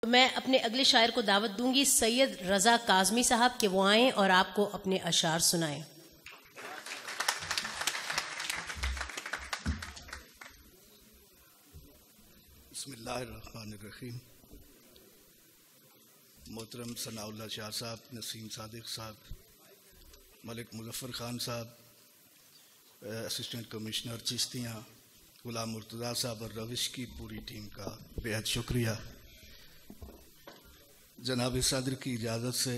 तो मैं अपने अगले शायर को दावत दूंगी सैयद रजा काज़मी साहब के वो आएं और आपको अपने अशार सुनाएं। बिस्मिल्लाहिर्रहमानिर्रहीम। मोहतरम सनाउल्लाह शाह साहब, नसीम सादिक साहब, मलिक मुजफ्फर खान साहब, असिस्टेंट कमिश्नर चिश्तियाँ, गुलाम मुर्तज़ा साहब और रविश की पूरी टीम का बेहद शुक्रिया। जनाब सदर की इजाज़त से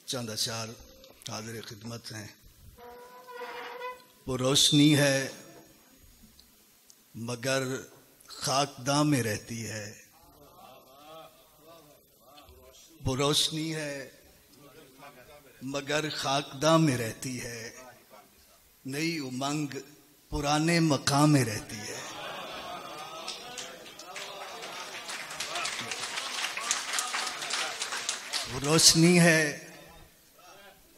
चंद अशार हाज़िर खिदमत हैं। वो रोशनी है मगर खाकदां में रहती है, वो रोशनी है मगर खाकदां में रहती है, नई उमंग पुराने मकाम में रहती है। वो रोशनी है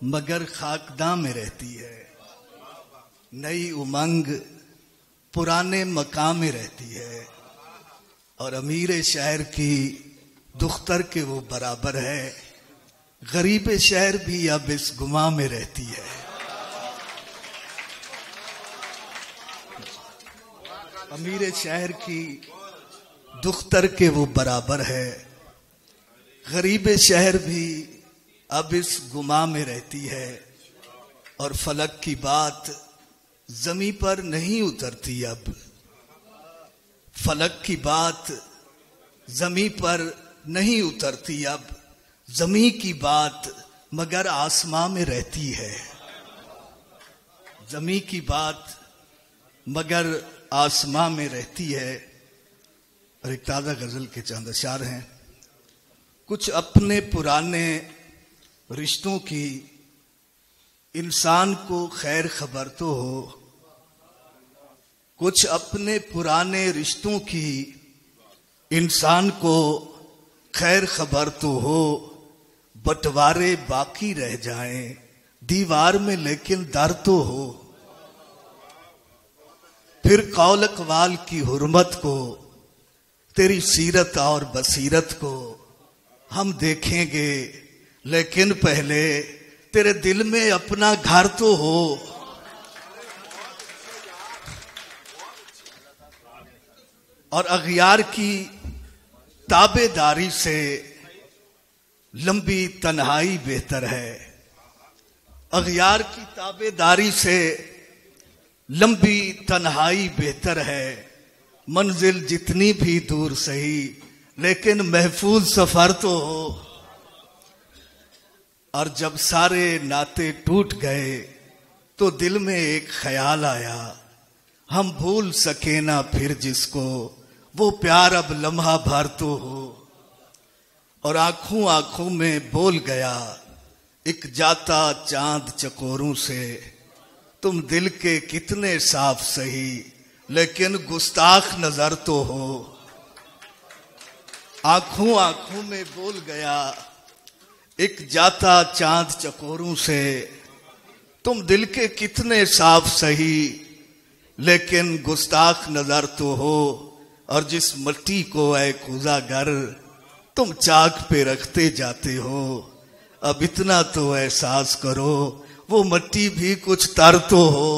मगर खाकदां में रहती है, नई उमंग पुराने मकाम में रहती है, और अमीर शहर की दुख्तर के वो बराबर है, गरीब शहर भी अब इस गुमा में रहती है। अमीर शहर की दुख्तर के वो बराबर है, गरीब शहर भी अब इस गुमा में रहती है, और फलक की बात जमी पर नहीं उतरती अब, फलक की बात जमी पर नहीं उतरती अब, जमी की बात मगर आसमां में रहती है, जमी की बात मगर आसमां में रहती है। और एक ताज़ा गजल के चंद अशार हैं। कुछ अपने पुराने रिश्तों की इंसान को खैर खबर तो हो, कुछ अपने पुराने रिश्तों की इंसान को खैर खबर तो हो, बंटवारे बाकी रह जाएं दीवार में लेकिन दर तो हो। फिर कौल अक़वाल की हुर्मत को, तेरी सीरत और बसीरत को हम देखेंगे, लेकिन पहले तेरे दिल में अपना घर तो हो। और अग़यार की ताबेदारी से लंबी तन्हाई बेहतर है, अग़यार की ताबेदारी से लंबी तन्हाई बेहतर है, मंजिल जितनी भी दूर सही लेकिन महफूज सफर तो हो। और जब सारे नाते टूट गए तो दिल में एक ख्याल आया, हम भूल सके ना फिर जिसको, वो प्यार अब लम्हा भर तो हो। और आंखों आंखों में बोल गया एक जाता चांद चकोरों से, तुम दिल के कितने साफ सही लेकिन गुस्ताख नजर तो हो। आंखों आंखों में बोल गया एक जाता चांद चकोरों से, तुम दिल के कितने साफ सही लेकिन गुस्ताख नजर तो हो। और जिस मिट्टी को ऐ खुदागर तुम चाक पे रखते जाते हो, अब इतना तो एहसास करो वो मिट्टी भी कुछ तर तो हो।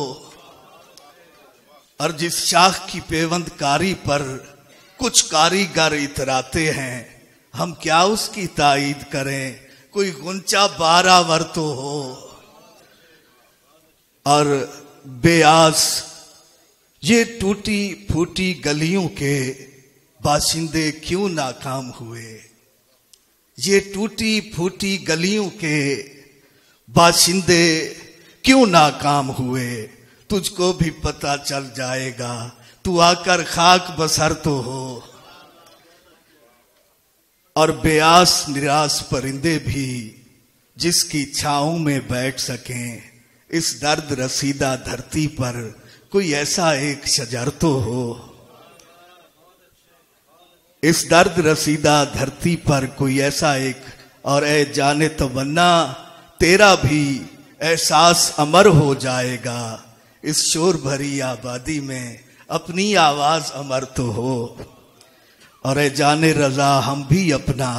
और जिस शाख की पेवंदकारी पर कुछ कारीगर इतराते हैं, हम क्या उसकी ताईद करें, कोई गुंचा बारावर तो हो। और बेआस ये टूटी फूटी गलियों के बाशिंदे क्यों नाकाम हुए, ये टूटी फूटी गलियों के बाशिंदे क्यों नाकाम हुए। तुझको भी पता चल जाएगा, तू आकर खाक बसर तो हो। और बेआस निराश परिंदे भी जिसकी छांव में बैठ सकें, इस दर्द रसीदा धरती पर कोई ऐसा एक शजर तो हो। इस दर्द रसीदा धरती पर कोई ऐसा एक, और ए जाने तमन्ना तेरा भी एहसास अमर हो जाएगा, इस शोर भरी आबादी में अपनी आवाज अमर तो हो। और ए जाने रजा हम भी अपना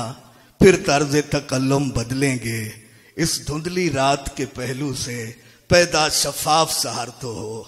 फिर तर्ज तकल्लुम बदलेंगे, इस धुंधली रात के पहलू से पैदा शफाफ सहार तो हो।